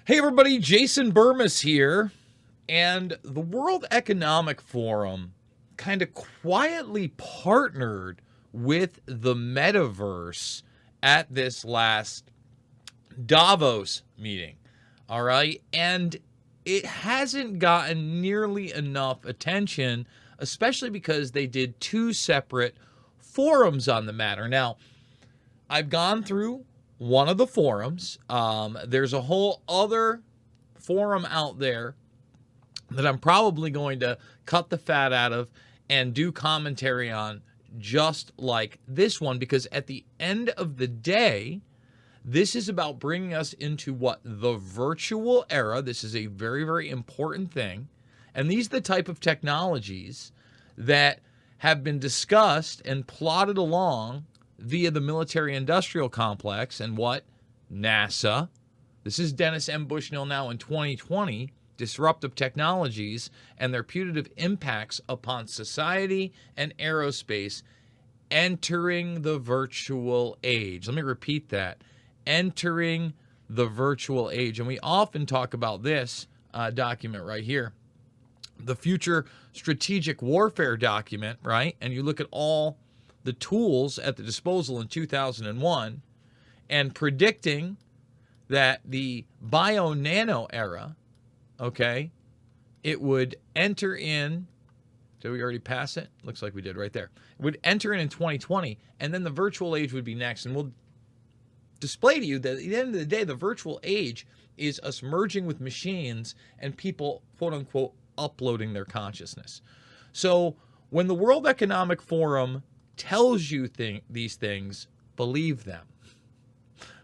Hey everybody, Jason Bermas here, and the World Economic Forum kind of quietly partnered with the Metaverse at this last Davos meeting, all right? And it hasn't gotten nearly enough attention, especially because they did two separate forums on the matter. Now, I've gone through one of the forums. There's a whole other forum out there that I'm probably going to cut the fat out of and do commentary on, just like this one, because at the end of the day, this is about bringing us into what? The virtual era. This is a very, very important thing. And these are the type of technologies that have been discussed and plotted along via the military-industrial complex and what? NASA. This is Dennis M. Bushnell now in 2020, disruptive technologies and their putative impacts upon society and aerospace entering the virtual age. Let me repeat that. Entering the virtual age. And we often talk about this document right here, the Future Strategic Warfare document, right? And you look at all the tools at the disposal in 2001 and predicting that the bio-nano era, okay, it would enter in, did we already pass it? Looks like we did right there. It would enter in 2020, and then the virtual age would be next. And we'll display to you that at the end of the day, the virtual age is us merging with machines and people, quote unquote, uploading their consciousness. So when the World Economic Forum tells you these things, believe them.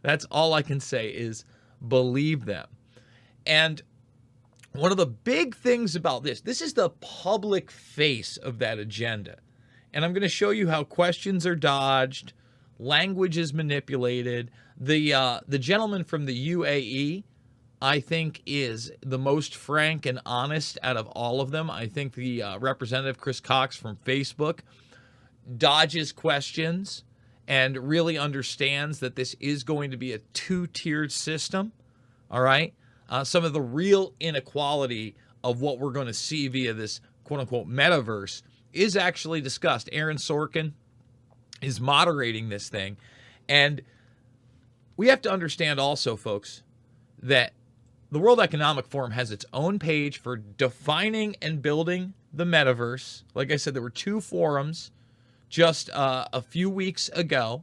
That's all I can say is believe them. And one of the big things about this is the public face of that agenda. And I'm going to show you how questions are dodged, language is manipulated. The gentleman from the UAE, I think, is the most frank and honest out of all of them. I think the representative, Chris Cox from Facebook, dodges questions and really understands that this is going to be a two-tiered system, all right? Some of the real inequality of what we're going to see via this quote-unquote metaverse is actually discussed. Aaron Sorkin is moderating this thing. And we have to understand also, folks, that the World Economic Forum has its own page for defining and building the metaverse. Like I said, there were two forums just a few weeks ago,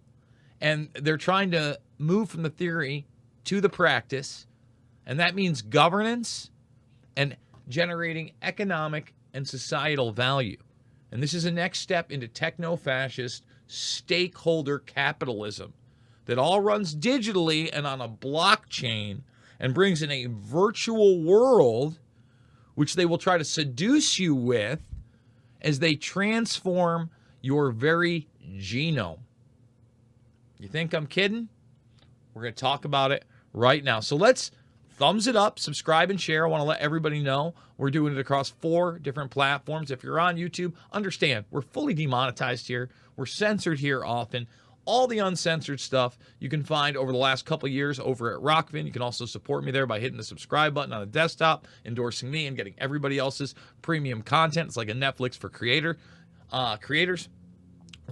and they're trying to move from the theory to the practice, and that means governance and generating economic and societal value. And this is a next step into techno-fascist stakeholder capitalism that all runs digitally and on a blockchain and brings in a virtual world which they will try to seduce you with as they transform your very genome. You think I'm kidding? We're going to talk about it right now. So let's thumbs it up, subscribe, and share. I want to let everybody know we're doing it across 4 different platforms. If you're on YouTube, understand we're fully demonetized here. We're censored here often. All the uncensored stuff you can find over the last couple of years over at Rockfin. You can also support me there by hitting the subscribe button on a desktop, endorsing me, and getting everybody else's premium content. It's like a Netflix for creators.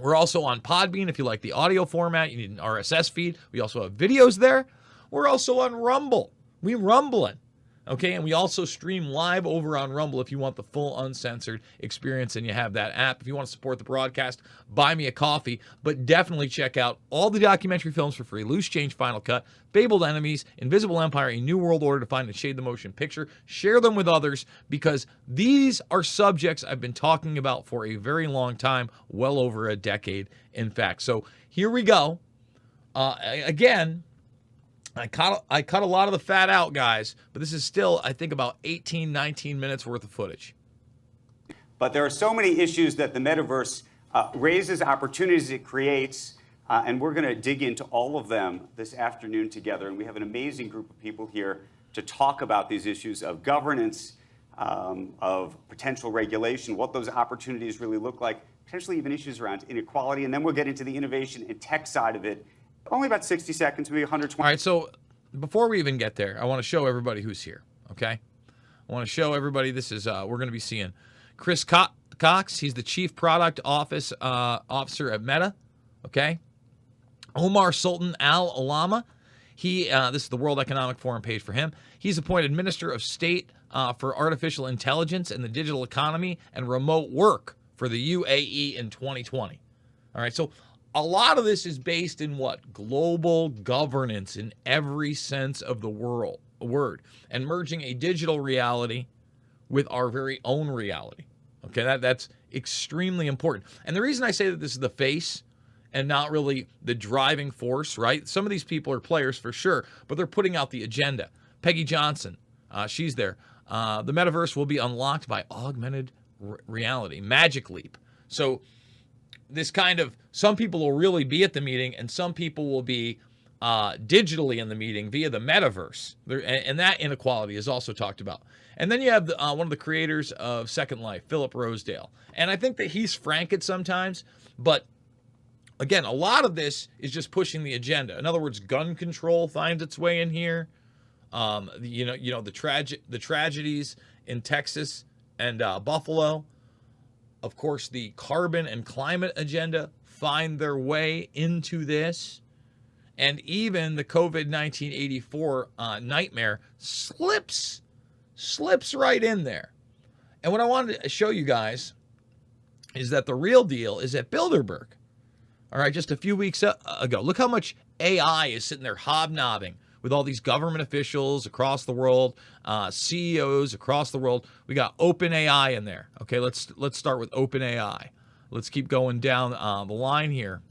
We're also on Podbean if you like the audio format. You need an RSS feed. We also have videos there. We're also on Rumble. We rumbling. Okay, and we also stream live over on Rumble if you want the full uncensored experience and you have that app. If you want to support the broadcast, buy me a coffee, but definitely check out all the documentary films for free. Loose Change, Final Cut, Fabled Enemies, Invisible Empire, A New World Order, Define and Shade the Motion Picture. Share them with others because these are subjects I've been talking about for a very long time, well over a decade, in fact. So here we go. Again, I cut a lot of the fat out, guys, but this is still, I think, about 18, 19 minutes worth of footage. But there are so many issues that the metaverse raises, opportunities it creates, and we're going to dig into all of them this afternoon together. And we have an amazing group of people here to talk about these issues of governance, of potential regulation, what those opportunities really look like, potentially even issues around inequality. And then we'll get into the innovation and tech side of it. Only about 60 seconds, maybe 120. All right, so before we even get there, I want to show everybody who's here, okay? I want to show everybody, this is, we're going to be seeing Chris Cox. He's the Chief Product Officer at Meta, okay? Omar Sultan Al Alama. This is the World Economic Forum page for him. He's appointed Minister of State for Artificial Intelligence and the Digital Economy and Remote Work for the UAE in 2020. All right, so a lot of this is based in what? Global governance in every sense of the word, and merging a digital reality with our very own reality. Okay, that's extremely important. And the reason I say that this is the face and not really the driving force, right? Some of these people are players for sure, but they're putting out the agenda. Peggy Johnson, she's there. The metaverse will be unlocked by augmented reality, Magic Leap. So this kind of, some people will really be at the meeting and some people will be digitally in the meeting via the metaverse. And that inequality is also talked about. And then you have one of the creators of Second Life, Philip Rosedale. And I think that he's frank at sometimes, but again, a lot of this is just pushing the agenda. In other words, gun control finds its way in here. The tragedies in Texas and Buffalo. Of course, the carbon and climate agenda find their way into this. And even the COVID-19 84 nightmare slips right in there. And what I wanted to show you guys is that the real deal is at Bilderberg. All right, just a few weeks ago. Look how much AI is sitting there hobnobbing with all these government officials across the world, CEOs across the world. We got OpenAI in there. Okay, let's start with OpenAI. Let's keep going down the line here.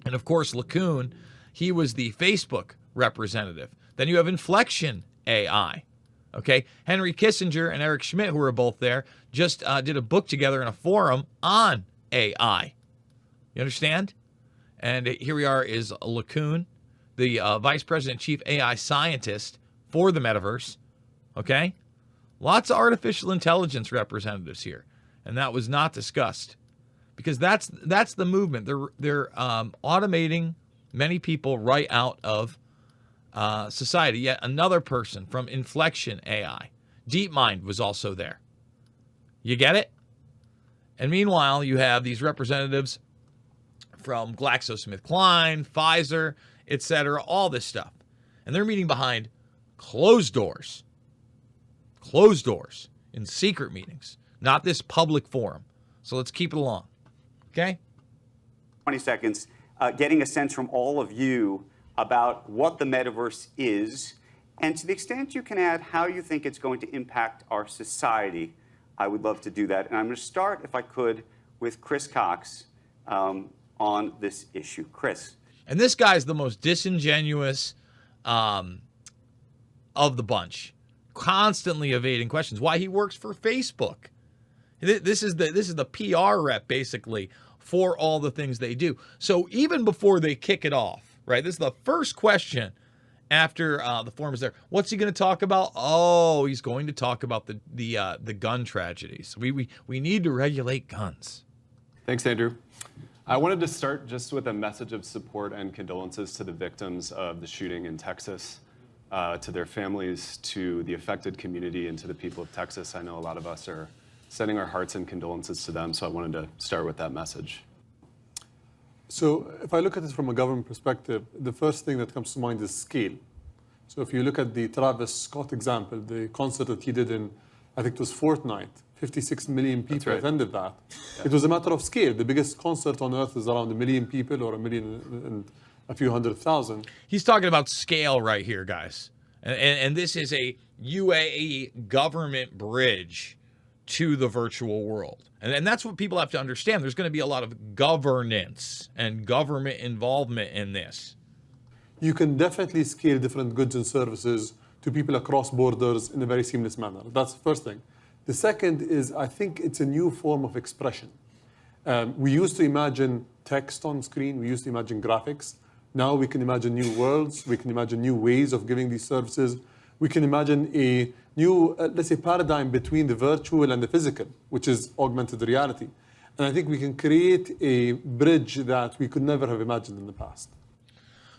And of course, LeCun, he was the Facebook representative. Then you have Inflection AI. Okay, Henry Kissinger and Eric Schmidt, who were both there, just did a book together in a forum on AI. You understand? And here we are is LeCun, the Vice President Chief AI Scientist for the Metaverse. Okay? Lots of artificial intelligence representatives here. And that was not discussed. Because that's the movement. They're automating many people right out of society. Yet another person from Inflection AI. DeepMind was also there. You get it? And meanwhile, you have these representatives from GlaxoSmithKline, Pfizer, etc., all this stuff. And they're meeting behind closed doors. Closed doors in secret meetings, not this public forum. So let's keep it along. Okay? 20 seconds, getting a sense from all of you about what the metaverse is, and to the extent you can add how you think it's going to impact our society. I would love to do that. And I'm going to start, if I could, with Chris Cox on this issue. Chris. And this guy's the most disingenuous of the bunch, constantly evading questions. Why he works for Facebook. This is the PR rep, basically, for all the things they do. So even before they kick it off, right, this is the first question after the forum is there. What's he going to talk about? Oh, he's going to talk about the gun tragedies. We need to regulate guns. Thanks, Andrew. I wanted to start just with a message of support and condolences to the victims of the shooting in Texas, to their families, to the affected community, and to the people of Texas. I know a lot of us are sending our hearts and condolences to them, so I wanted to start with that message. So if I look at this from a government perspective, the first thing that comes to mind is scale. So if you look at the Travis Scott example, the concert that he did in, I think it was Fortnite, 56 million people attended that. Yeah. It was a matter of scale. The biggest concert on earth is around 1 million people, or 1 million and a few 100,000. He's talking about scale right here, guys. And this is a UAE government bridge to the virtual world. And that's what people have to understand. There's going to be a lot of governance and government involvement in this. You can definitely scale different goods and services to people across borders in a very seamless manner. That's the first thing. The second is, I think it's a new form of expression. We used to imagine text on screen. We used to imagine graphics. Now we can imagine new worlds. We can imagine new ways of giving these services. We can imagine a new, let's say, paradigm between the virtual and the physical, which is augmented reality. And I think we can create a bridge that we could never have imagined in the past.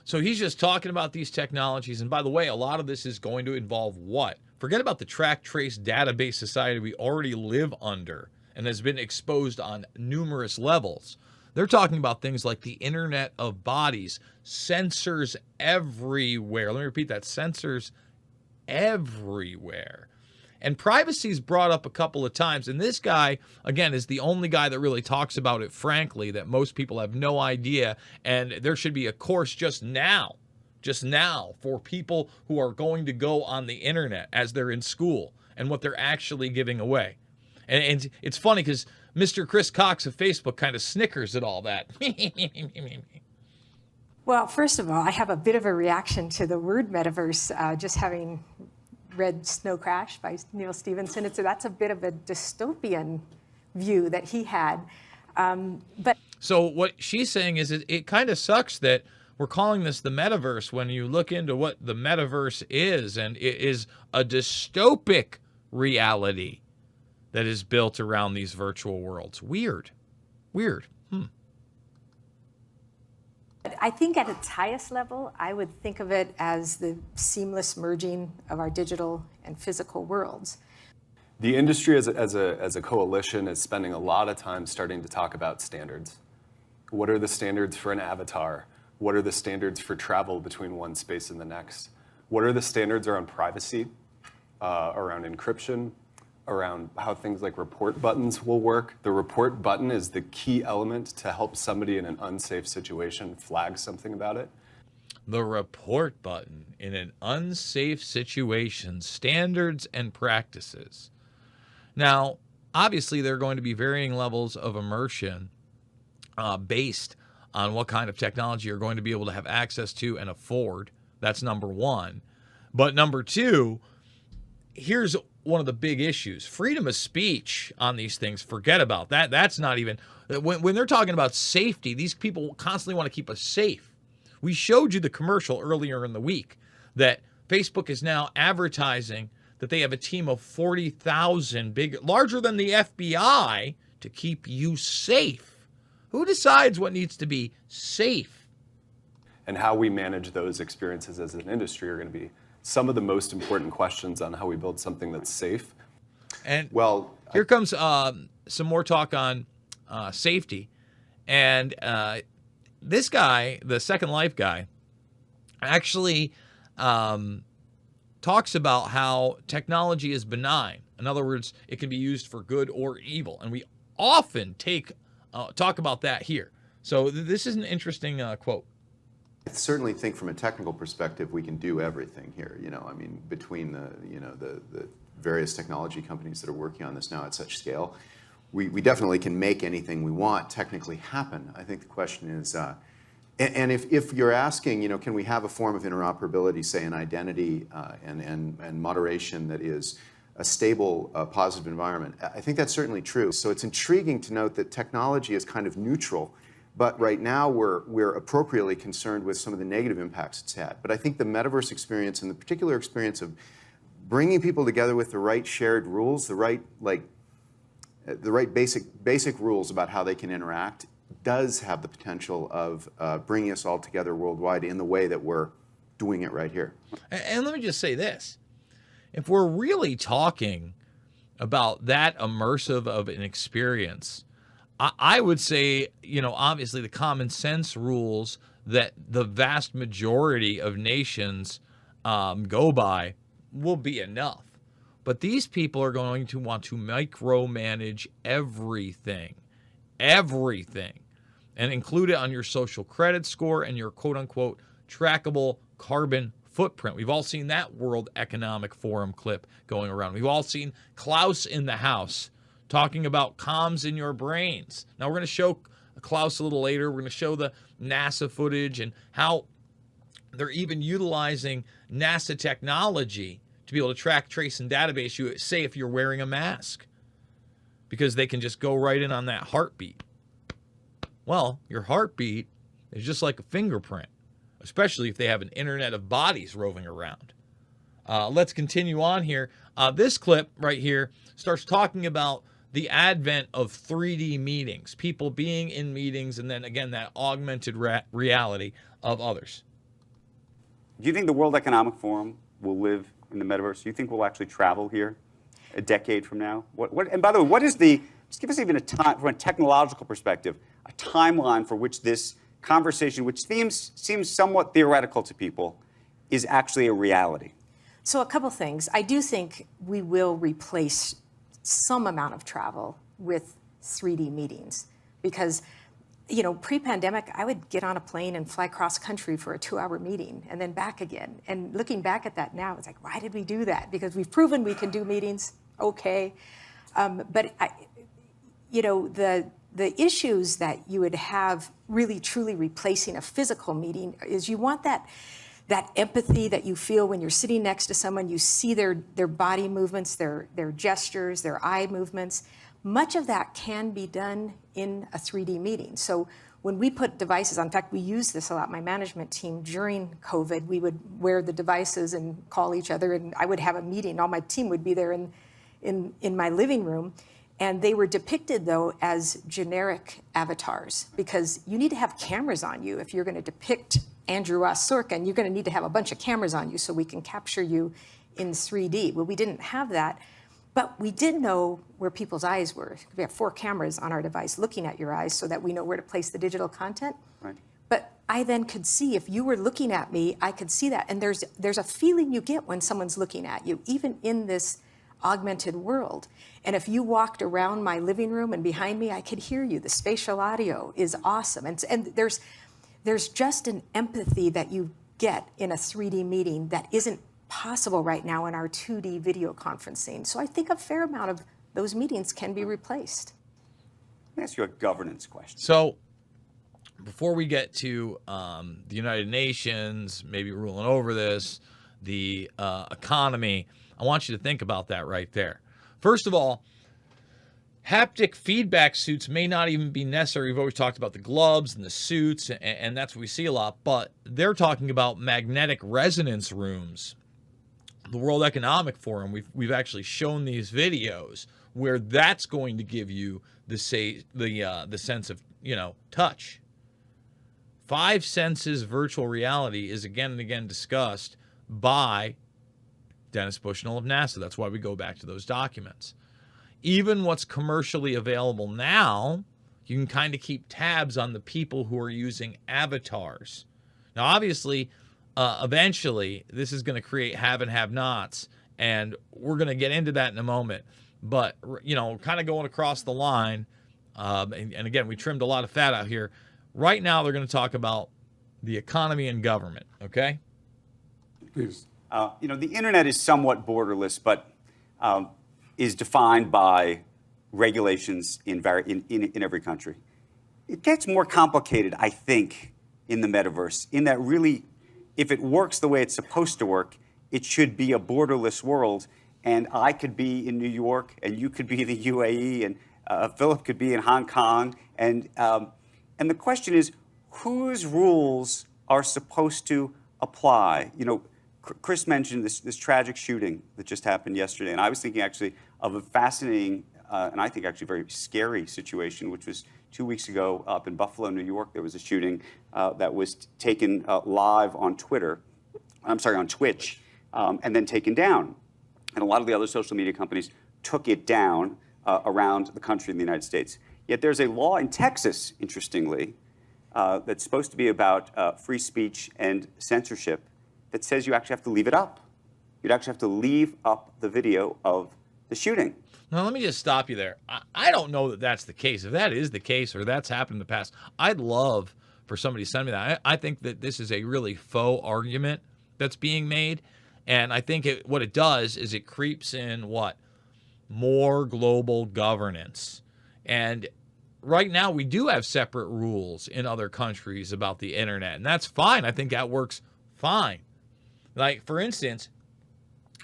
So he's just talking about these technologies. And by the way, a lot of this is going to involve what? Forget about the track trace database society we already live under and has been exposed on numerous levels. They're talking about things like the Internet of Bodies, sensors everywhere. Let me repeat that, sensors everywhere. And privacy is brought up a couple of times. And this guy, again, is the only guy that really talks about it frankly, that most people have no idea. And there should be a course just now for people who are going to go on the internet as they're in school and what they're actually giving away. And it's funny because Mr. Chris Cox of Facebook kind of snickers at all that. Well, first of all, I have a bit of a reaction to the word metaverse, just having read Snow Crash by Neil Stephenson. That's a bit of a dystopian view that he had. So what she's saying is it kind of sucks that we're calling this the metaverse when you look into what the metaverse is, and it is a dystopic reality that is built around these virtual worlds. Weird. I think at its highest level, I would think of it as the seamless merging of our digital and physical worlds. The industry as a coalition is spending a lot of time starting to talk about standards. What are the standards for an avatar? What are the standards for travel between one space and the next? What are the standards around privacy, around encryption, around how things like report buttons will work? The report button is the key element to help somebody in an unsafe situation flag something about it. The report button in an unsafe situation, standards and practices. Now, obviously, there are going to be varying levels of immersion based on what kind of technology you're going to be able to have access to and afford. That's number one. But number two, here's one of the big issues. Freedom of speech on these things, forget about that. That's not even, when they're talking about safety, these people constantly want to keep us safe. We showed you the commercial earlier in the week that Facebook is now advertising that they have a team of 40,000, larger than the FBI, to keep you safe. Who decides what needs to be safe? And how we manage those experiences as an industry are going to be some of the most important questions on how we build something that's safe. And well, here comes some more talk on safety. And this guy, the Second Life guy, actually talks about how technology is benign. In other words, it can be used for good or evil. And we often talk about that here. So this is an interesting quote. I certainly think from a technical perspective, we can do everything here. I mean, between the various technology companies that are working on this now at such scale, we definitely can make anything we want technically happen. I think the question is, and if you're asking, can we have a form of interoperability, say an identity and moderation that is a stable, positive environment? I think that's certainly true. So it's intriguing to note that technology is kind of neutral. But right now, we're appropriately concerned with some of the negative impacts it's had. But I think the metaverse experience and the particular experience of bringing people together with the right shared rules, the right basic rules about how they can interact, does have the potential of bringing us all together worldwide in the way that we're doing it right here. And let me just say this. If we're really talking about that immersive of an experience, I would say, obviously the common sense rules that the vast majority of nations go by will be enough. But these people are going to want to micromanage everything, and include it on your social credit score and your quote-unquote trackable carbon footprint. We've all seen that World Economic Forum clip going around. We've all seen Klaus in the House talking about comms in your brains. Now, we're going to show Klaus a little later. We're going to show the NASA footage and how they're even utilizing NASA technology to be able to track, trace, and database you, say, if you're wearing a mask, because they can just go right in on that heartbeat. Well, your heartbeat is just like a fingerprint, especially if they have an internet of bodies roving around. Let's continue on here. This clip right here starts talking about the advent of 3D meetings, people being in meetings, and then again, that augmented reality of others. Do you think the World Economic Forum will live in the metaverse? Do you think we'll actually travel here a decade from now? And by the way, just give us even a time, from a technological perspective, a timeline for which this conversation, which seems somewhat theoretical to people, is actually a reality. So a couple things. I do think we will replace some amount of travel with 3D meetings because, you know, pre-pandemic, I would get on a plane and fly cross country for a 2-hour meeting and then back again. And looking back at that now, it's like, why did we do that? Because we've proven we can do meetings, okay. But the issues that you would have really truly replacing a physical meeting is you want that empathy that you feel when you're sitting next to someone, you see their body movements, their gestures, their eye movements. Much of that can be done in a 3D meeting. So when we put devices on, in fact, we used this a lot, my management team during COVID, we would wear the devices and call each other, and I would have a meeting. All my team would be there in my living room. And they were depicted, though, as generic avatars, because you need to have cameras on you. If you're going to depict Andrew Ross Sorkin, you're going to need to have a bunch of cameras on you so we can capture you in 3D. Well, we didn't have that, but we did know where people's eyes were. We have 4 cameras on our device looking at your eyes so that we know where to place the digital content. Right. But I then could see, if you were looking at me, I could see that. And there's a feeling you get when someone's looking at you, even in this augmented world. And if you walked around my living room and behind me, I could hear you. The spatial audio is awesome. And there's just an empathy that you get in a 3D meeting that isn't possible right now in our 2D video conferencing. So I think a fair amount of those meetings can be replaced. Let me ask you a governance question. So before we get to the United Nations, maybe ruling over this, the economy, I want you to think about that right there. First of all, haptic feedback suits may not even be necessary. We've always talked about the gloves and the suits, and that's what we see a lot, but they're talking about magnetic resonance rooms. The World Economic Forum, we've actually shown these videos where that's going to give you the sense of, touch. 5 senses virtual reality is again and again discussed by Dennis Bushnell of NASA. That's why we go back to those documents. Even what's commercially available now, you can kind of keep tabs on the people who are using avatars. Now, obviously, eventually, this is going to create have and have-nots, and we're going to get into that in a moment. But, kind of going across the line, and again, we trimmed a lot of fat out here. Right now, they're going to talk about the economy and government, okay? Please. The internet is somewhat borderless, but is defined by regulations in every country. It gets more complicated, I think, in the metaverse, in that really, if it works the way it's supposed to work, it should be a borderless world. And I could be in New York, and you could be in the UAE, and Philip could be in Hong Kong. And the question is, whose rules are supposed to apply? Chris mentioned this tragic shooting that just happened yesterday, and I was thinking actually of a fascinating and I think actually very scary situation, which was 2 weeks ago up in Buffalo, New York. There was a shooting that was taken live on on Twitch, and then taken down. And a lot of the other social media companies took it down around the country in the United States. Yet there's a law in Texas, interestingly, that's supposed to be about free speech and censorship, that says you actually have to leave it up. You'd actually have to leave up the video of the shooting. Now, let me just stop you there. I don't know that that's the case. If that is the case or that's happened in the past, I'd love for somebody to send me that. I think that this is a really faux argument that's being made. And I think what it does is it creeps in more global governance. And right now we do have separate rules in other countries about the internet, and that's fine. I think that works fine. Like, for instance,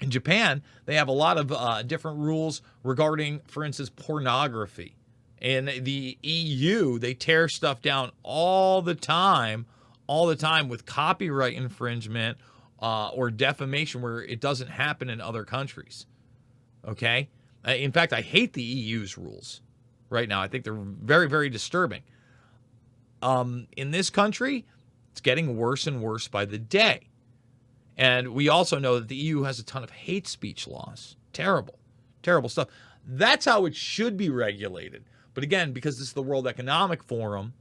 in Japan, they have a lot of different rules regarding, for instance, pornography. In the EU, they tear stuff down all the time with copyright infringement or defamation where it doesn't happen in other countries. Okay? In fact, I hate the EU's rules right now. I think they're very, very disturbing. In this country, it's getting worse and worse by the day. And we also know that the EU has a ton of hate speech laws. Terrible, terrible stuff. That's how it should be regulated. But again, because this is the World Economic Forum,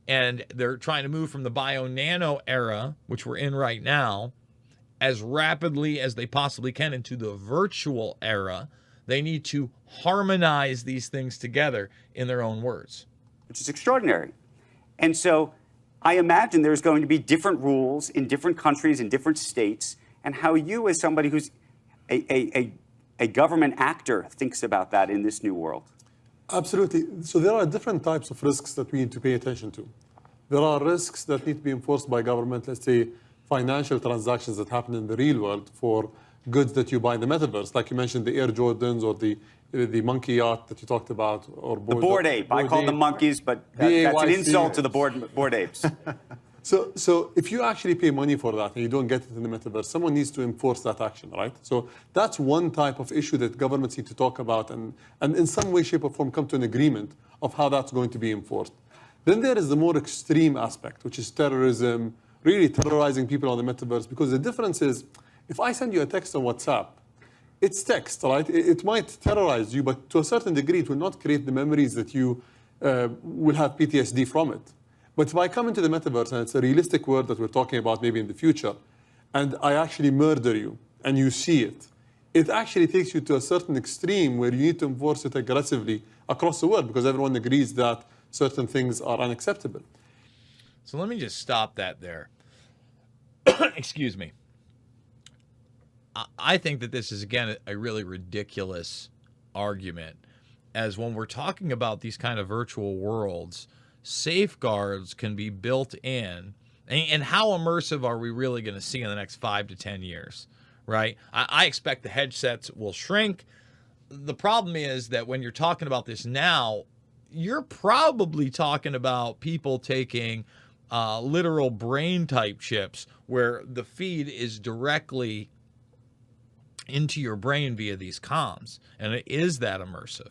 and they're trying to move from the bio-nano era, which we're in right now, as rapidly as they possibly can into the virtual era, they need to harmonize these things together in their own words. Which is extraordinary. And so I imagine there's going to be different rules in different countries, in different states, and how you, as somebody who's a government actor, thinks about that in this new world. Absolutely. So there are different types of risks that we need to pay attention to. There are risks that need to be enforced by government, let's say financial transactions that happen in the real world for goods that you buy in the metaverse, like you mentioned, the Air Jordans or the monkey yacht that you talked about, or the bored ape. I call them monkeys, but that's an insult to the bored apes. So if you actually pay money for that and you don't get it in the metaverse, someone needs to enforce that action, right? So that's one type of issue that governments need to talk about and in some way, shape, or form come to an agreement of how that's going to be enforced. Then there is the more extreme aspect, which is terrorism, really terrorizing people on the metaverse, because the difference is, if I send you a text on WhatsApp, it's text, right? It might terrorize you, but to a certain degree, it will not create the memories that you will have PTSD from it. But if I come into the metaverse, and it's a realistic world that we're talking about maybe in the future, and I actually murder you, and you see it, it actually takes you to a certain extreme where you need to enforce it aggressively across the world, because everyone agrees that certain things are unacceptable. So let me just stop that there. Excuse me. I think that this is, again, a really ridiculous argument, as when we're talking about these kind of virtual worlds, safeguards can be built in. And how immersive are we really going to see in the next 5 to 10 years, right? I expect the headsets will shrink. The problem is that when you're talking about this now, you're probably talking about people taking literal brain type chips where the feed is directly into your brain via these comms, and it is that immersive.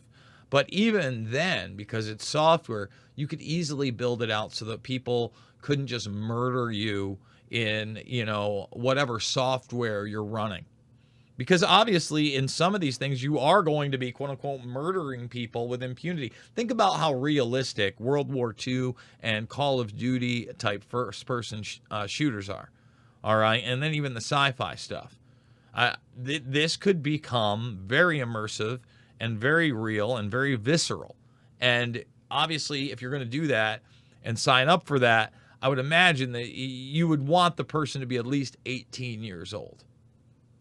But even then, because it's software, you could easily build it out so that people couldn't just murder you in, whatever software you're running. Because obviously in some of these things, you are going to be, quote unquote, murdering people with impunity. Think about how realistic World War II and Call of Duty type first person shooters are. All right. And then even the sci-fi stuff. This could become very immersive and very real and very visceral. And obviously, if you're going to do that and sign up for that, I would imagine that you would want the person to be at least 18 years old,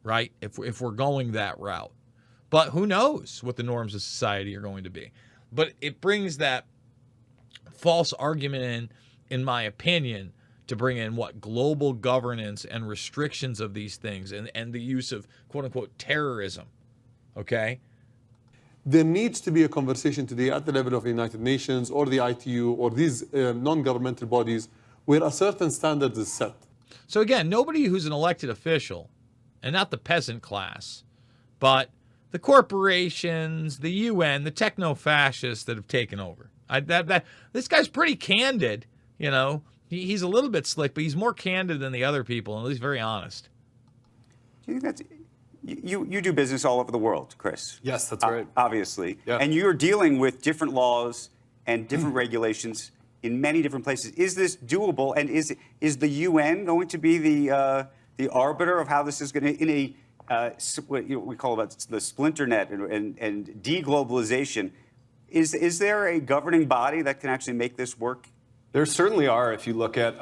right? If we're going that route. But who knows what the norms of society are going to be. But it brings that false argument in my opinion, to bring in global governance and restrictions of these things and the use of quote unquote terrorism. Okay? There needs to be a conversation today at the level of the United Nations or the ITU or these non-governmental bodies where a certain standard is set. So again, nobody who's an elected official, and not the peasant class, but the corporations, the UN, the techno-fascists that have taken over. This guy's pretty candid, He's a little bit slick, but he's more candid than the other people, and at least very honest. Do you think that's... You do business all over the world, Chris. Yes, that's right. Obviously. Yeah. And you're dealing with different laws and different regulations in many different places. Is this doable? And is the UN going to be the arbiter of how this is going to, in a what we call it the splinter net and deglobalization? Is there a governing body that can actually make this work? There certainly are. If you look at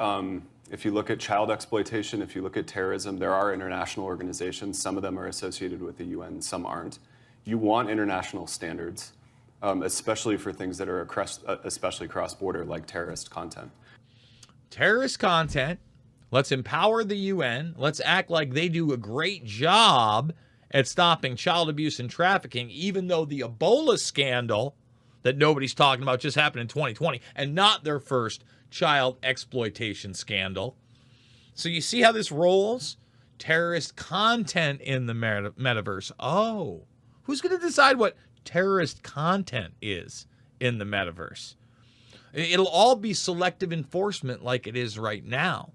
child exploitation, if you look at terrorism, there are international organizations. Some of them are associated with the UN, some aren't. You want international standards, especially for things that are especially cross-border, like terrorist content. Terrorist content. Let's empower the UN. Let's act like they do a great job at stopping child abuse and trafficking, even though the Ebola scandal that nobody's talking about just happened in 2020 and not their first child exploitation scandal. So you see how this rolls? Terrorist content in the metaverse. Oh, who's going to decide what terrorist content is in the metaverse? It'll all be selective enforcement like it is right now.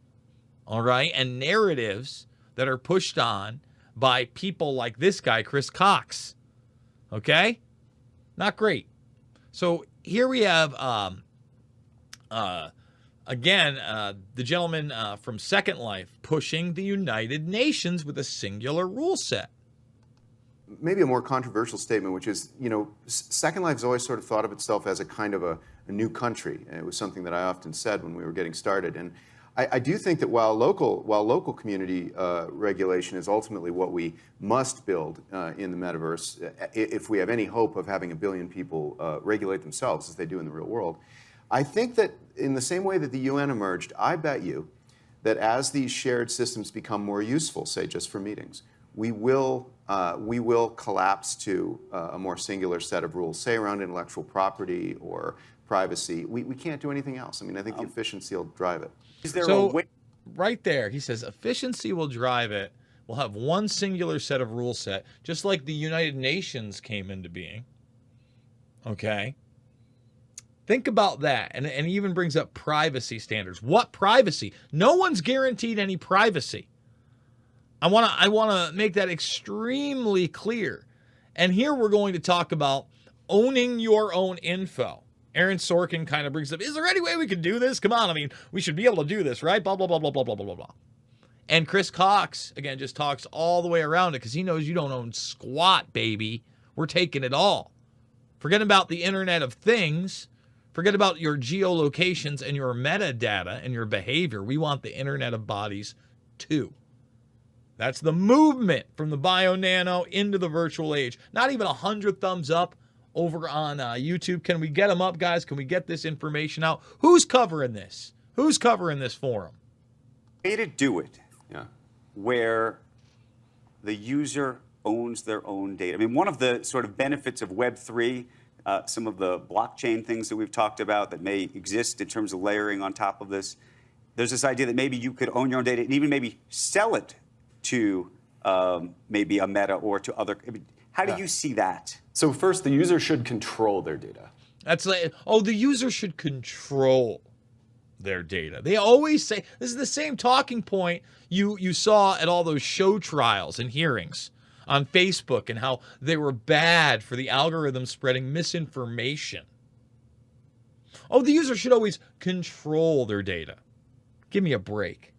All right? And narratives that are pushed on by people like this guy, Chris Cox. Okay? Not great. So here we have, the gentleman from Second Life pushing the United Nations with a singular rule set. Maybe a more controversial statement, which is, Second Life's always sort of thought of itself as a kind of a new country. And it was something that I often said when we were getting started. And I do think that while local community regulation is ultimately what we must build in the metaverse, if we have any hope of having 1 billion people regulate themselves as they do in the real world, I think that in the same way that the UN emerged, I bet you that as these shared systems become more useful, say just for meetings, we will collapse to a more singular set of rules, say around intellectual property or privacy. We can't do anything else. I mean, I think the efficiency will drive it. Is there a way? Right there, he says efficiency will drive it. We'll have one singular set of rule set, just like the United Nations came into being. Okay? Think about that. And he even brings up privacy standards. What privacy? No one's guaranteed any privacy. I want to make that extremely clear. And here we're going to talk about owning your own info. Aaron Sorkin kind of brings up, is there any way we could do this? Come on, I mean, we should be able to do this, right? Blah, blah, blah, blah, blah, blah, blah, blah. And Chris Cox, again, just talks all the way around it because he knows you don't own squat, baby. We're taking it all. Forget about the Internet of Things. Forget about your geolocations and your metadata and your behavior. We want the Internet of Bodies too. That's the movement from the bio-nano into the virtual age. Not even 100 thumbs up over on YouTube. Can we get them up, guys? Can we get this information out? Who's covering this? Who's covering this forum? Way to do it, where the user owns their own data. I mean, one of the sort of benefits of Web3, some of the blockchain things that we've talked about that may exist in terms of layering on top of this, there's this idea that maybe you could own your own data and even maybe sell it to maybe a Meta or to other. I mean, how do you see that? So first, the user should control their data. That's like, the user should control their data. They always say, this is the same talking point you saw at all those show trials and hearings on Facebook and how they were bad for the algorithm spreading misinformation. The user should always control their data. Give me a break.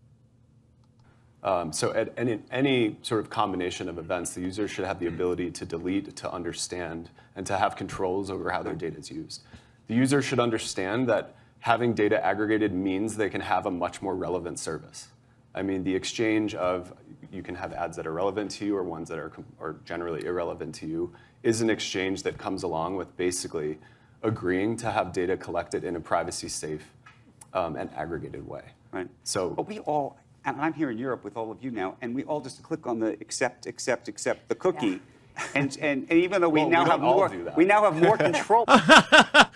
So at any sort of combination of events, the user should have the ability to delete, to understand, and to have controls over how their data is used. The user should understand that having data aggregated means they can have a much more relevant service. I mean, the exchange of, you can have ads that are relevant to you or ones that are generally irrelevant to you, is an exchange that comes along with basically agreeing to have data collected in a privacy-safe and aggregated way. Right. So, but we all, and I'm here in Europe with all of you now, and we all just click on the accept the cookie. Yeah. And even though we now have more control.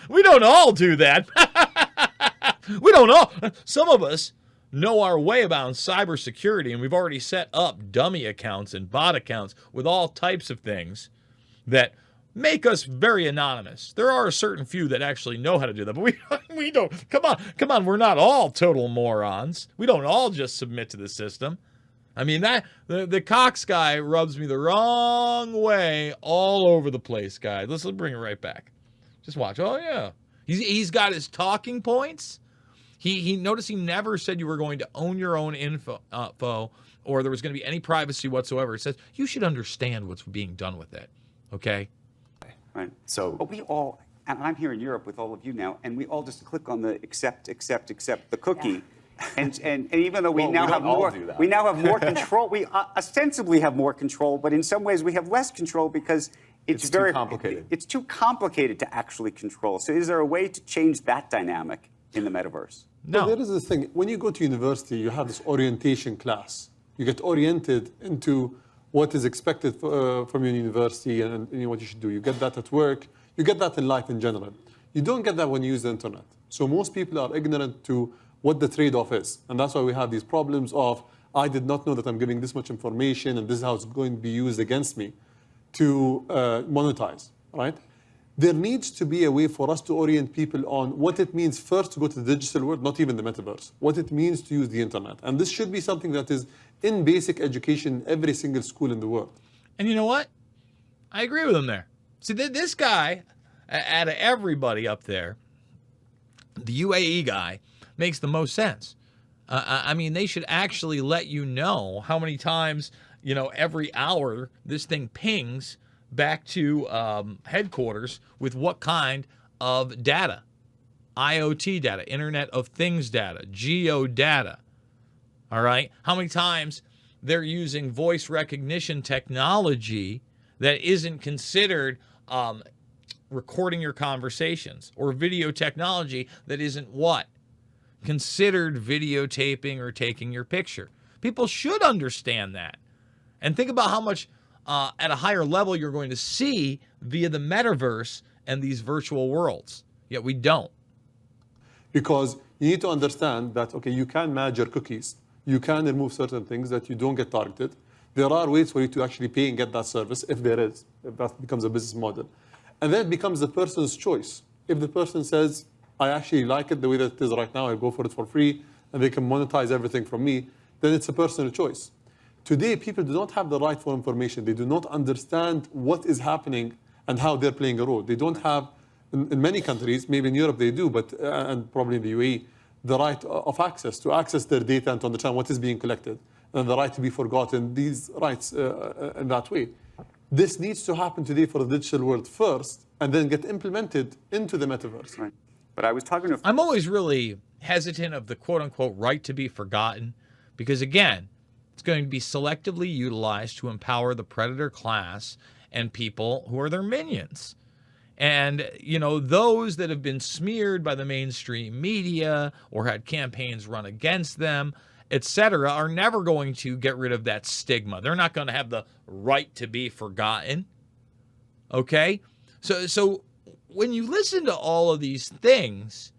We don't all do that. We don't all. Some of us know our way about cybersecurity, and we've already set up dummy accounts and bot accounts with all types of things that make us very anonymous. There are a certain few that actually know how to do that, but we don't. Come on, we're not all total morons. We don't all just submit to the system. I mean, that the Cox guy rubs me the wrong way all over the place, guys. Let's bring it right back. Just watch. Oh yeah, he's got his talking points. He noticed he never said you were going to own your own info or there was going to be any privacy whatsoever. It says you should understand what's being done with it. Okay. Right. So, but we all, and I'm here in Europe with all of you now, and we all just click on the accept the cookie. Yeah. And even though we now have more control. We ostensibly have more control, but in some ways we have less control because it's very complicated. It's too complicated to actually control. So, is there a way to change that dynamic in the metaverse? No. Well, there is this thing. When you go to university, you have this orientation class. You get oriented into what is expected from your university and what you should do. You get that at work. You get that in life in general. You don't get that when you use the internet. So most people are ignorant to what the trade-off is. And that's why we have these problems of, I did not know that I'm giving this much information and this is how it's going to be used against me to monetize, right? There needs to be a way for us to orient people on what it means first to go to the digital world, not even the metaverse, what it means to use the internet. And this should be something that is in basic education in every single school in the world. And you know what? I agree with him there. See, this guy, out of everybody up there, the UAE guy, makes the most sense. I mean, they should actually let you know how many times, every hour this thing pings back to headquarters with what kind of data. IoT data, Internet of Things data, geo data. All right? How many times they're using voice recognition technology that isn't considered recording your conversations, or video technology that isn't what? Considered videotaping or taking your picture. People should understand that. And think about how much at a higher level you're going to see via the metaverse and these virtual worlds. Yet we don't. Because you need to understand that, okay, you can manage your cookies. You can remove certain things that you don't get targeted. There are ways for you to actually pay and get that service, if there is, if that becomes a business model. And then it becomes the person's choice. If the person says, I actually like it the way that it is right now, I go for it for free, and they can monetize everything from me, then it's a personal choice. Today, people do not have the right for information. They do not understand what is happening and how they're playing a role. They don't have, in many countries, maybe in Europe they do, but and probably in the UAE, the right of access, to access their data and to understand what is being collected, and the right to be forgotten, these rights in that way. This needs to happen today for the digital world first, and then get implemented into the metaverse. Right. But I was talking to... I'm always really hesitant of the quote-unquote right to be forgotten, because again, it's going to be selectively utilized to empower the predator class and people who are their minions. And, those that have been smeared by the mainstream media or had campaigns run against them, etc., are never going to get rid of that stigma. They're not going to have the right to be forgotten. Okay? So when you listen to all of these things,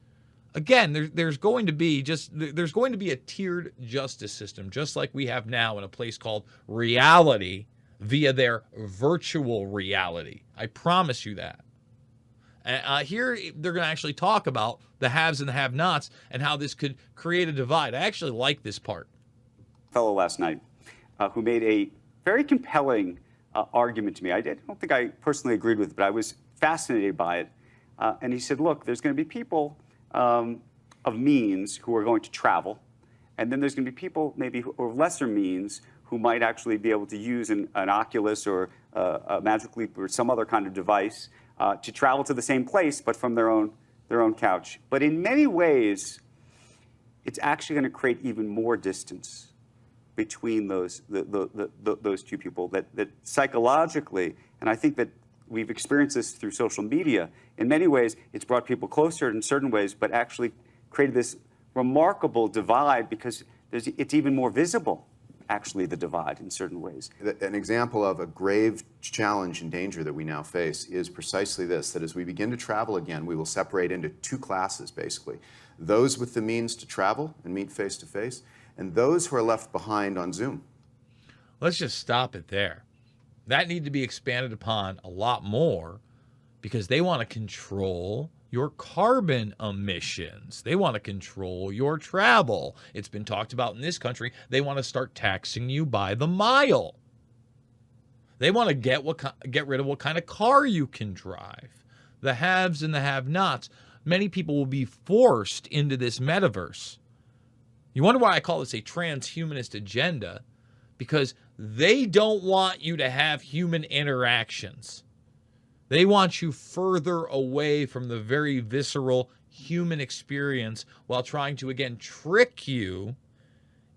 again, there's going to be a tiered justice system, just like we have now in a place called reality via their virtual reality. I promise you that. Here, they're going to actually talk about the haves and the have-nots and how this could create a divide. I actually like this part. Fellow last night who made a very compelling argument to me. I don't think I personally agreed with it, but I was fascinated by it. And he said, look, there's going to be people of means who are going to travel, and then there's going to be people maybe of lesser means who might actually be able to use an Oculus or a Magic Leap or some other kind of device to travel to the same place, but from their own couch. But in many ways, it's actually going to create even more distance between those two people. That psychologically, and I think that we've experienced this through social media. In many ways, it's brought people closer in certain ways, but actually created this remarkable divide because it's even more visible, actually, the divide in certain ways. An example of a grave challenge and danger that we now face is precisely this, that as we begin to travel again, we will separate into two classes, basically. Those with the means to travel and meet face-to-face, and those who are left behind on Zoom. Let's just stop it there. That need to be expanded upon a lot more because they want to control your carbon emissions. They want to control your travel. It's been talked about in this country. They want to start taxing you by the mile. They want to get rid of what kind of car you can drive. The haves and the have-nots. Many people will be forced into this metaverse. You wonder why I call this a transhumanist agenda? Because they don't want you to have human interactions. They want you further away from the very visceral human experience while trying to, again, trick you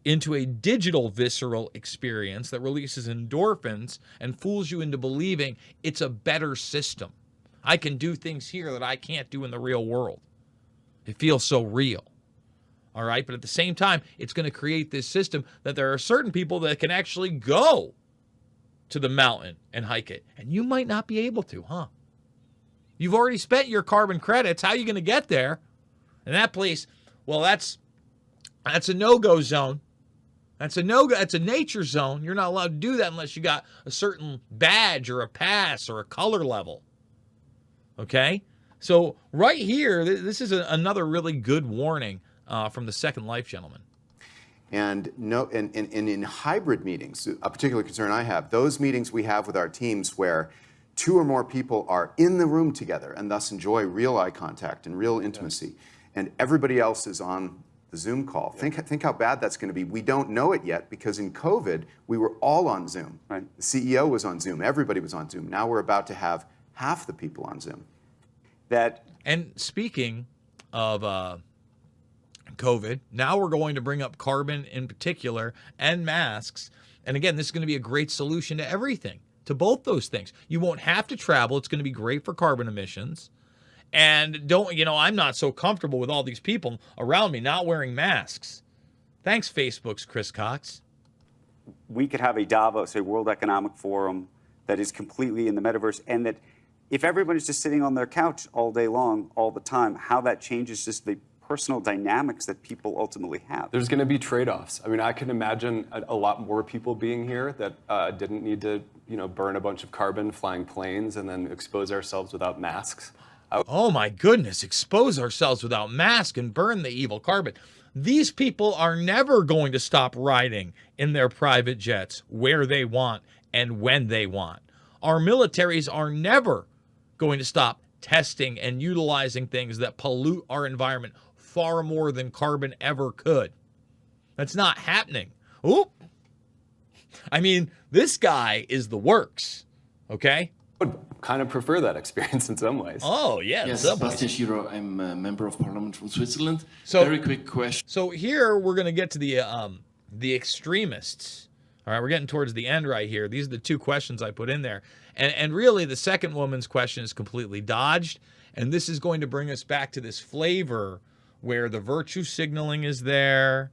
into a digital visceral experience that releases endorphins and fools you into believing it's a better system. I can do things here that I can't do in the real world. It feels so real. All right, but at the same time, it's going to create this system that there are certain people that can actually go to the mountain and hike it. And you might not be able to, huh? You've already spent your carbon credits. How are you going to get there? And that place, well, that's a no-go zone. That's a no-go. That's a nature zone. You're not allowed to do that unless you got a certain badge or a pass or a color level. Okay? So right here, this is another really good warning from the Second Life gentleman. And in hybrid meetings, a particular concern I have, those meetings we have with our teams where 2 or more people are in the room together and thus enjoy real eye contact and real intimacy, and everybody else is on the Zoom call. Think how bad that's going to be. We don't know it yet because in COVID, we were all on Zoom. Right. The CEO was on Zoom. Everybody was on Zoom. Now we're about to have half the people on Zoom. And speaking of COVID, now we're going to bring up carbon in particular and masks. And again, this is going to be a great solution to everything, to both those things. You won't have to travel. It's going to be great for carbon emissions. And I'm not so comfortable with all these people around me not wearing masks. Thanks, Facebook's Chris Cox. We could have a Davos, a World Economic Forum that is completely in the metaverse, and that if everybody's just sitting on their couch all day long, all the time, how that changes just the personal dynamics that people ultimately have. There's going to be trade-offs. I mean, I can imagine a lot more people being here that didn't need to, burn a bunch of carbon flying planes and then expose ourselves without masks. Oh my goodness, expose ourselves without mask and burn the evil carbon. These people are never going to stop riding in their private jets where they want and when they want. Our militaries are never going to stop testing and utilizing things that pollute our environment far more than carbon ever could. That's not happening. Oop. I mean, this guy is the works, okay? I would kind of prefer that experience in some ways. Oh, yeah. Yes, Sebastian Giro, I'm a member of parliament from Switzerland. So, very quick question. So here we're going to get to the extremists. All right, we're getting towards the end right here. These are the 2 questions I put in there. And really, the second woman's question is completely dodged. And this is going to bring us back to this flavor where the virtue signaling is there.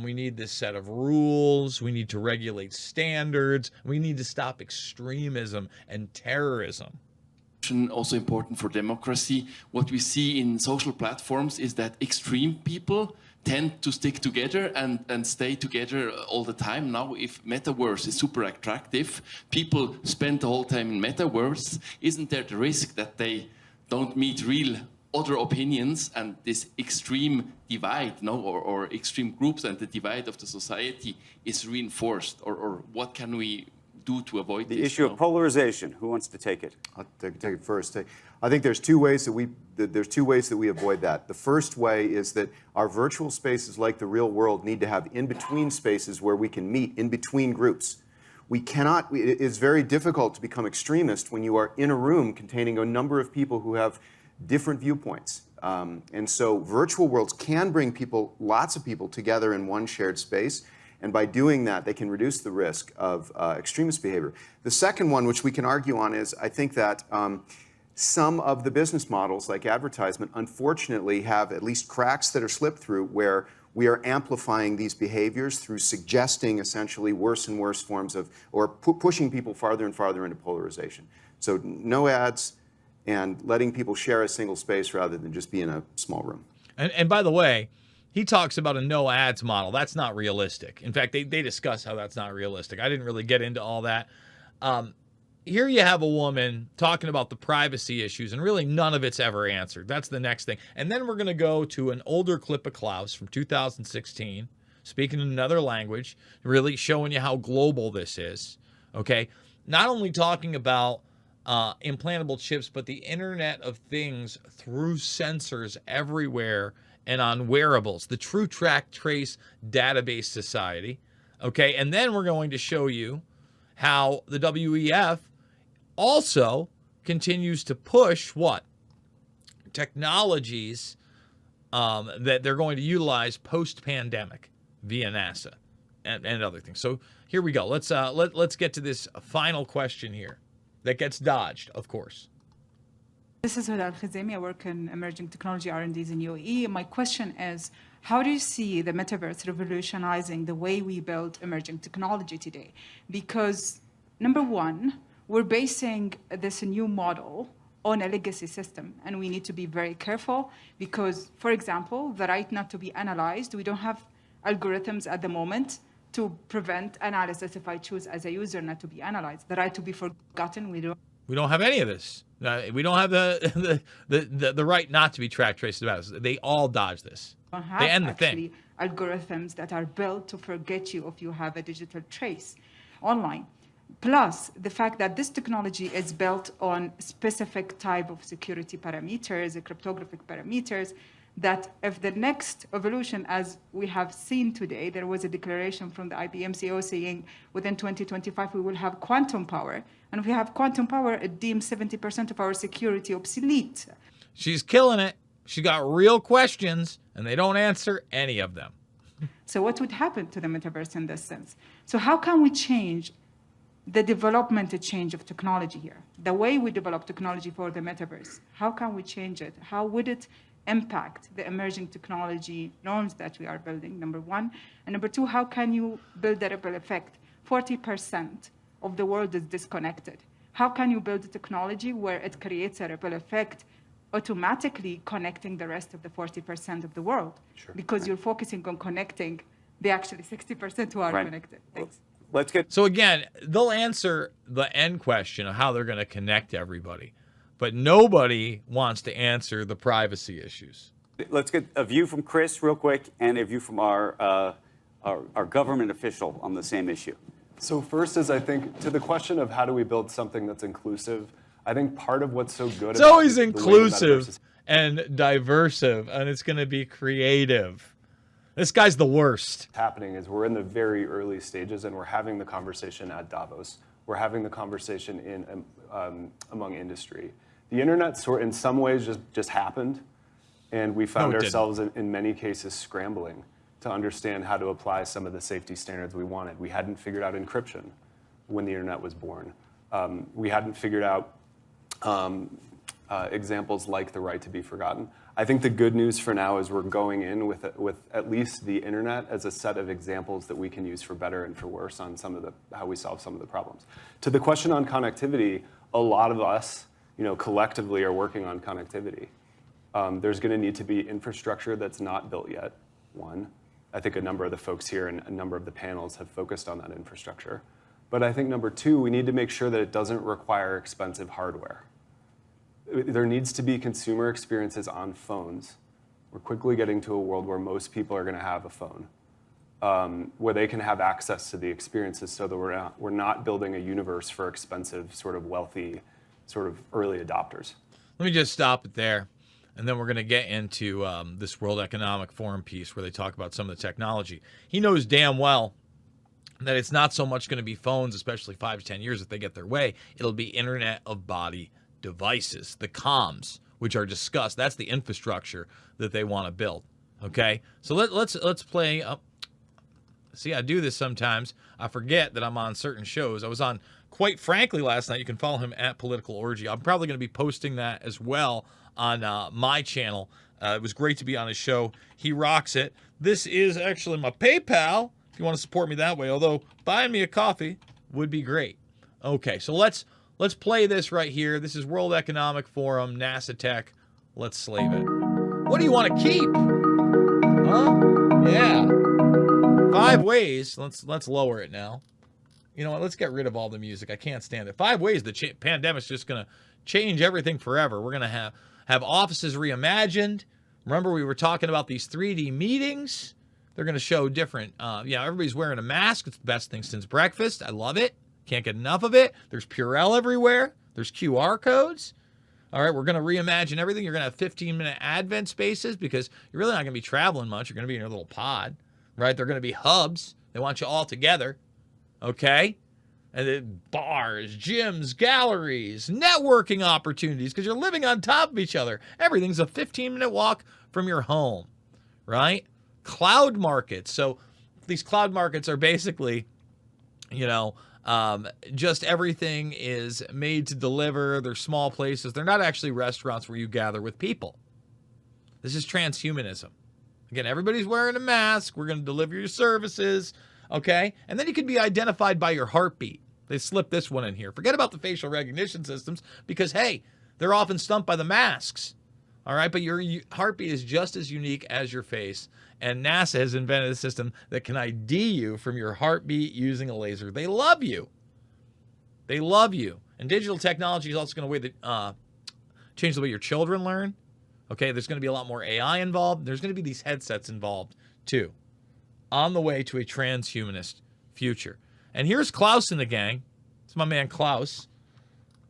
We need this set of rules. We need to regulate standards. We need to stop extremism and terrorism. Also important for democracy. What we see in social platforms is that extreme people tend to stick together and stay together all the time. Now, if Metaverse is super attractive, people spend the whole time in Metaverse, isn't there the risk that they don't meet real other opinions and this extreme divide, or extreme groups, and the divide of the society is reinforced? Or what can we do to avoid this? The issue of polarization. Who wants to take it? I'll take it first. I think there's 2 ways that we avoid that. The first way is that our virtual spaces, like the real world, need to have in-between spaces where we can meet in between groups. We cannot. It's very difficult to become extremist when you are in a room containing a number of people who have different viewpoints. And so virtual worlds can bring lots of people together in one shared space. And by doing that, they can reduce the risk of extremist behavior. The second one, which we can argue on, is I think that some of the business models, like advertisement, unfortunately have at least cracks that are slipped through where we are amplifying these behaviors through suggesting essentially worse and worse forms of, or pushing people farther and farther into polarization. So no ads, and letting people share a single space rather than just be in a small room. And by the way, he talks about a no ads model. That's not realistic. In fact, they discuss how that's not realistic. I didn't really get into all that. Here you have a woman talking about the privacy issues, and really none of it's ever answered. That's the next thing. And then we're going to go to an older clip of Klaus from 2016, speaking in another language, really showing you how global this is. Okay? Not only talking about implantable chips, but the Internet of Things through sensors everywhere and on wearables, the True Track Trace Database Society. Okay, and then we're going to show you how the WEF also continues to push what? Technologies that they're going to utilize post-pandemic via NASA and other things. So here we go. Let's get to this final question here. That gets dodged, of course. This is Huda Al-Khizemi. I work in emerging technology R&Ds in UAE. My question is, how do you see the metaverse revolutionizing the way we build emerging technology today? Because, number one, we're basing this new model on a legacy system, and we need to be very careful because, for example, the right not to be analyzed, we don't have algorithms at the moment to prevent analysis if I choose as a user not to be analyzed. The right to be forgotten, we don't We don't have any of this. We don't have the right not to be tracked, traced, about us. They all dodge this. They end the thing. Algorithms that are built to forget you if you have a digital trace online. Plus, the fact that this technology is built on specific type of security parameters, cryptographic parameters, that if the next evolution, as we have seen today, there was a declaration from the IBM CEO saying within 2025 we will have quantum power. And if we have quantum power, it deems 70% of our security obsolete. She's killing it. She got real questions, and they don't answer any of them. So what would happen to the metaverse in this sense? So how can we change the development change of technology here? The way we develop technology for the metaverse, how can we change it? How would it impact the emerging technology norms that we are building, number one? And number two, how can you build a ripple effect? 40% of the world is disconnected. How can you build a technology where it creates a ripple effect, automatically connecting the rest of the 40% of the world? Sure. Because you're focusing on connecting the actually 60% who are connected. Thanks. Let's get So again, they'll answer the end question of how they're going to connect everybody, but nobody wants to answer the privacy issues. Let's get a view from Chris real quick and a view from our government official on the same issue. So first is, I think, to the question of how do we build something that's inclusive, I think part of what's so good It's about always the way the inclusive metaverse is and diversive, and it's going to be creative. This guy's the worst. happening is we're in the very early stages, and we're having the conversation at Davos. We're having the conversation in among industry. The internet, in some ways, just happened, and we found No, it ourselves in many cases scrambling to understand how to apply some of the safety standards we wanted. We hadn't figured out encryption when the internet was born. We hadn't figured out examples like the right to be forgotten. I think the good news for now is we're going in with at least the internet as a set of examples that we can use for better and for worse on how we solve some of the problems. To the question on connectivity, a lot of us, collectively are working on connectivity. There's going to need to be infrastructure that's not built yet, one. I think a number of the folks here and a number of the panels have focused on that infrastructure. But I think number two, we need to make sure that it doesn't require expensive hardware. There needs to be consumer experiences on phones. We're quickly getting to a world where most people are going to have a phone, where they can have access to the experiences so that we're not building a universe for expensive, sort of wealthy, sort of early adopters. Let me just stop it there, and then we're going to get into this World Economic Forum piece where they talk about some of the technology. He knows damn well that it's not so much going to be phones, especially 5 to 10 years if they get their way. It'll be Internet of Body devices, the comms, which are discussed. That's the infrastructure that they want to build. Okay, so let's play. See, I do this sometimes. I forget that I'm on certain shows. I was on Quite Frankly last night. You can follow him at Political Orgy. I'm probably going to be posting that as well on my channel. It was great to be on his show. He rocks it. This is actually my PayPal if you want to support me that way, although buying me a coffee would be great. Okay, so let's play this right here. This is World Economic Forum, NASA Tech. Let's slave it. What do you want to keep? Huh? Yeah. 5 ways. Let's lower it now. You know what? Let's get rid of all the music. I can't stand it. 5 ways the pandemic's just going to change everything forever. We're going to have offices reimagined. Remember, we were talking about these 3D meetings. They're going to show different. Everybody's wearing a mask. It's the best thing since breakfast. I love it. Can't get enough of it. There's Purell everywhere. There's QR codes. All right, we're going to reimagine everything. You're going to have 15-minute advent spaces because you're really not going to be traveling much. You're going to be in your little pod, right? They're going to be hubs. They want you all together, okay? And then bars, gyms, galleries, networking opportunities because you're living on top of each other. Everything's a 15-minute walk from your home, right? Cloud markets. So these cloud markets are basically, just everything is made to deliver. They're small places. They're not actually restaurants where you gather with people. This is transhumanism. Again, everybody's wearing a mask. We're going to deliver your services, okay? And then you can be identified by your heartbeat. They slipped this one in here. Forget about the facial recognition systems because, hey, they're often stumped by the masks, all right? But your heartbeat is just as unique as your face. And NASA has invented a system that can ID you from your heartbeat using a laser. They love you. They love you. And digital technology is also going to change the way your children learn. Okay, there's going to be a lot more AI involved. There's going to be these headsets involved too, on the way to a transhumanist future. And here's Klaus and the gang. It's my man Klaus.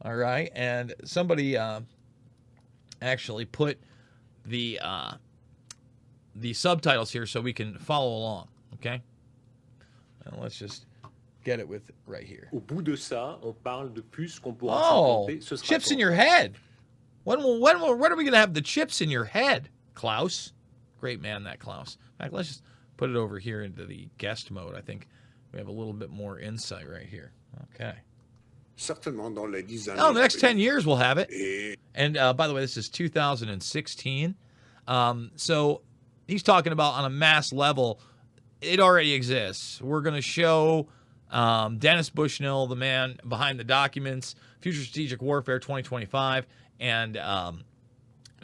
All right, and somebody actually put the subtitles here so we can follow along. Okay, and let's just get it with right here. Au bout de ça, on parle de plus qu'on pourra Oh, s'implanter. Ce sera chips in quand? your head. When are we going to have the chips in your head, Klaus? Great man, that Klaus. In fact, let's just put it over here into the guest mode. I think we have a little bit more insight right here. Okay. Certainement dans les 10 années. Oh, the next 10 years we'll have it. Et And by the way, this is 2016. So he's talking about on a mass level, it already exists. We're going to show Dennis Bushnell, the man behind the documents, Future Strategic Warfare 2025, and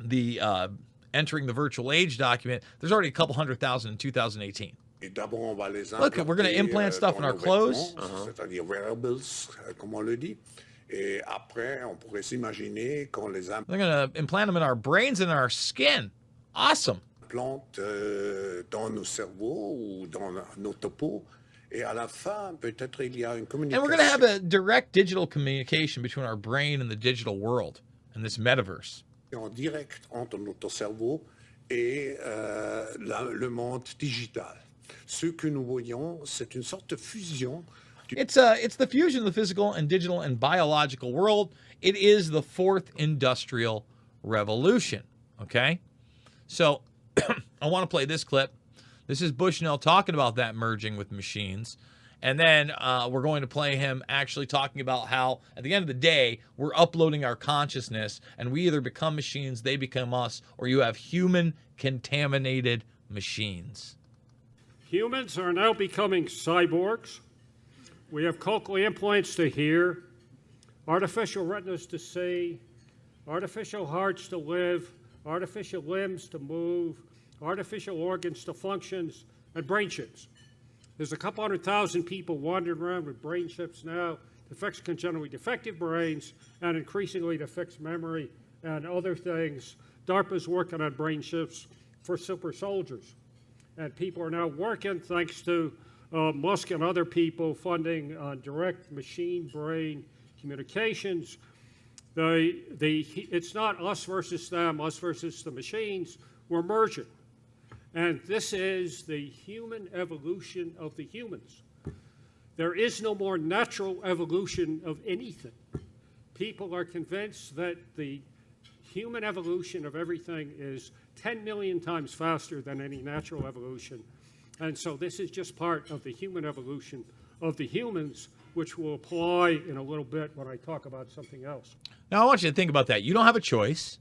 the Entering the Virtual Age document. There's already a couple 100,000 in 2018. et d'abord, on va les Look, we're going to implanter, implant stuff dans in our nos clothes. vêtements, c'est-à-dire wearables, comme on le dit. Et après, on pourrait s'imaginer qu'on les They're going to implant them in our brains and in our skin. Awesome. implante dans nos cerveaux ou dans nos topos. Et à la fin, peut-être il y a une communication. And we're going to have a direct digital communication between our brain and the digital world and this metaverse. En direct entre notre cerveau et le monde digital. Ce que nous voyons, c'est une sorte de fusion. It's the fusion of the physical and digital and biological world. It is the fourth industrial revolution. Okay, so I want to play this clip. This is Bushnell talking about that merging with machines. And then we're going to play him actually talking about how, at the end of the day, we're uploading our consciousness, and we either become machines, they become us, or you have human-contaminated machines. Humans are now becoming cyborgs. We have cochlear implants to hear, artificial retinas to see, artificial hearts to live, artificial limbs to move, artificial organs to function, and brain chips. There's a couple 100,000 people wandering around with brain chips now to fix congenitally defective brains and increasingly to fix memory and other things. DARPA's working on brain chips for super soldiers. And people are now working, thanks to Musk and other people, funding direct machine-brain communications. It's not us versus them, us versus the machines. We're merging. And this is the human evolution of the humans. There is no more natural evolution of anything. People are convinced that the human evolution of everything is 10 million times faster than any natural evolution. And so this is just part of the human evolution of the humans, which will apply in a little bit when I talk about something else. Now, I want you to think about that. You don't have a choice.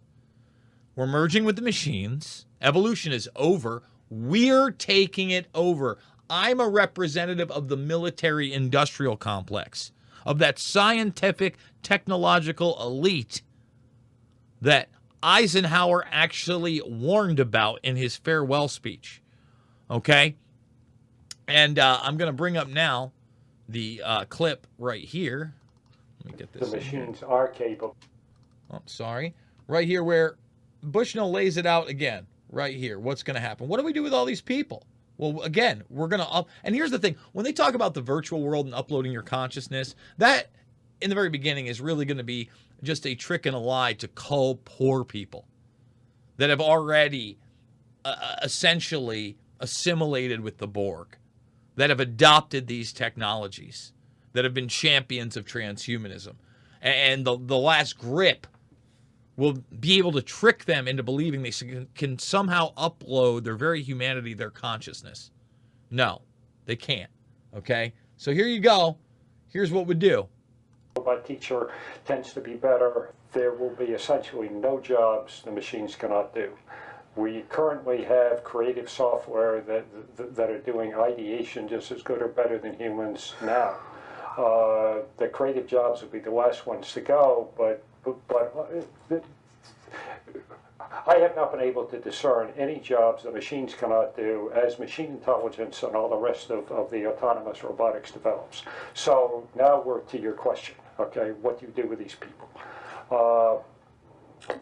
We're merging with the machines. Evolution is over. We're taking it over. I'm a representative of the military-industrial complex, of that scientific, technological elite that Eisenhower actually warned about in his farewell speech. Okay? And I'm going to bring up now the clip right here. Let me get this. The machines are capable. Oh, sorry. Right here where Bushnell lays it out again. Right here. What's going to happen? What do we do with all these people? Well, again, we're going to and here's the thing. When they talk about the virtual world and uploading your consciousness, that in the very beginning is really going to be just a trick and a lie to cull poor people that have already essentially assimilated with the Borg, that have adopted these technologies, that have been champions of transhumanism. And the last grip will be able to trick them into believing they can somehow upload their very humanity, their consciousness. No, they can't. Okay? So here you go. Here's what we do. Robot teacher tends to be better. There will be essentially no jobs the machines cannot do. We currently have creative software that are doing ideation just as good or better than humans now. The creative jobs will be the last ones to go, but I have not been able to discern any jobs that machines cannot do as machine intelligence and all the rest of the autonomous robotics develops. So now we're to your question, okay, what do you do with these people?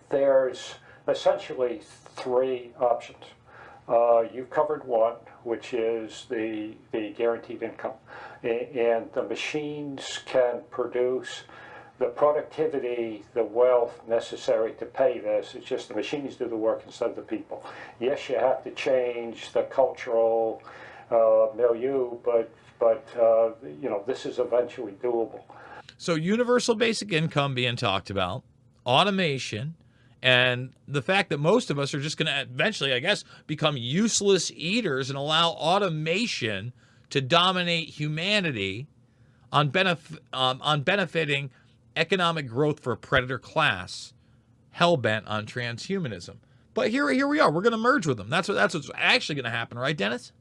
There's essentially three options. You've covered one, which is the guaranteed income. And the machines can produce the productivity, the wealth necessary to pay this. It's just the machines do the work instead of the people. Yes, you have to change the cultural milieu, but you know, this is eventually doable. So universal basic income being talked about, automation, and the fact that most of us are just going to eventually, I guess, become useless eaters and allow automation to dominate humanity on benefiting economic growth for a predator class hell-bent on transhumanism. But here we are. We're going to merge with them. That's what's actually going to happen, right, Dennis?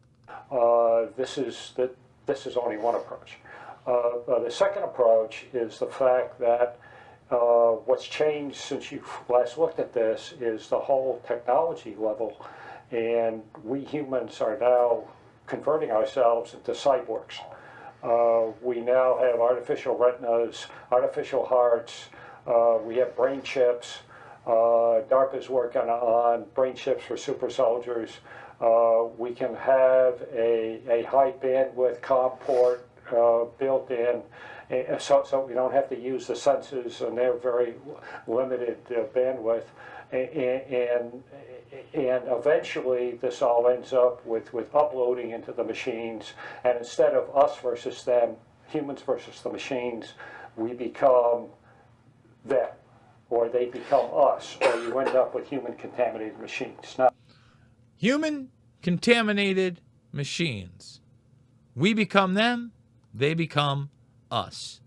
This is only one approach. The second approach is the fact that what's changed since you last looked at this is the whole technology level, and we humans are now converting ourselves into cyborgs. We now have artificial retinas, artificial hearts, we have brain chips. DARPA's working on brain chips for super soldiers. We can have a high bandwidth COM port built in, so we don't have to use the sensors, and they're very limited bandwidth. And eventually this all ends up with uploading into the machines, and instead of us versus them, humans versus the machines, we become them, or they become us, or you end up with human contaminated machines. Now, Human contaminated machines. We become them, they become us.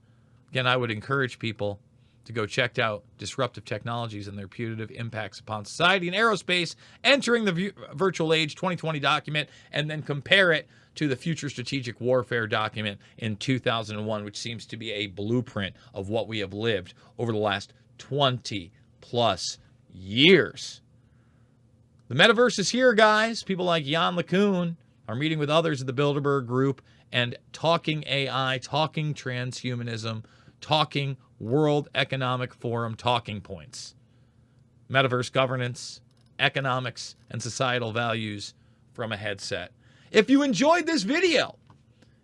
Again, I would encourage people to go check out disruptive technologies and their putative impacts upon society and aerospace, entering the virtual age 2020 document, and then compare it to the future strategic warfare document in 2001, which seems to be a blueprint of what we have lived over the last 20 plus years. The metaverse is here, guys. People like Jan LeCun are meeting with others at the Bilderberg Group and talking AI, talking transhumanism, talking World Economic Forum talking points. Metaverse governance, economics, and societal values from a headset. If you enjoyed this video,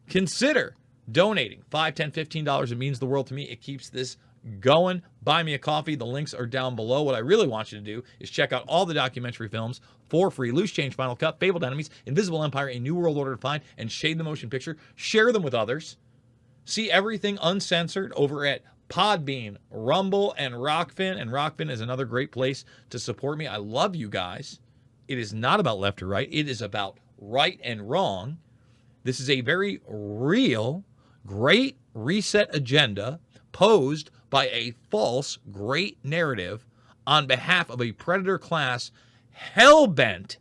consider donating $5, $10, $15. It means the world to me. It keeps this going. Buy me a coffee. The links are down below. What I really want you to do is check out all the documentary films for free. Loose Change, Final Cut, Fabled Enemies, Invisible Empire, A New World Order Defined, and Shade the Motion Picture. Share them with others. See everything uncensored over at Podbean, Rumble, and Rockfin. And Rockfin is another great place to support me. I love you guys. It is not about left or right. It is about right and wrong. This is a very real, great reset agenda posed by a false, great narrative on behalf of a predator class hell-bent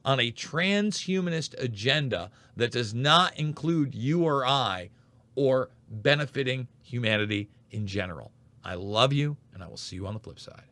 on a transhumanist agenda that does not include you or I or benefiting humanity in general. I love you, and I will see you on the flip side.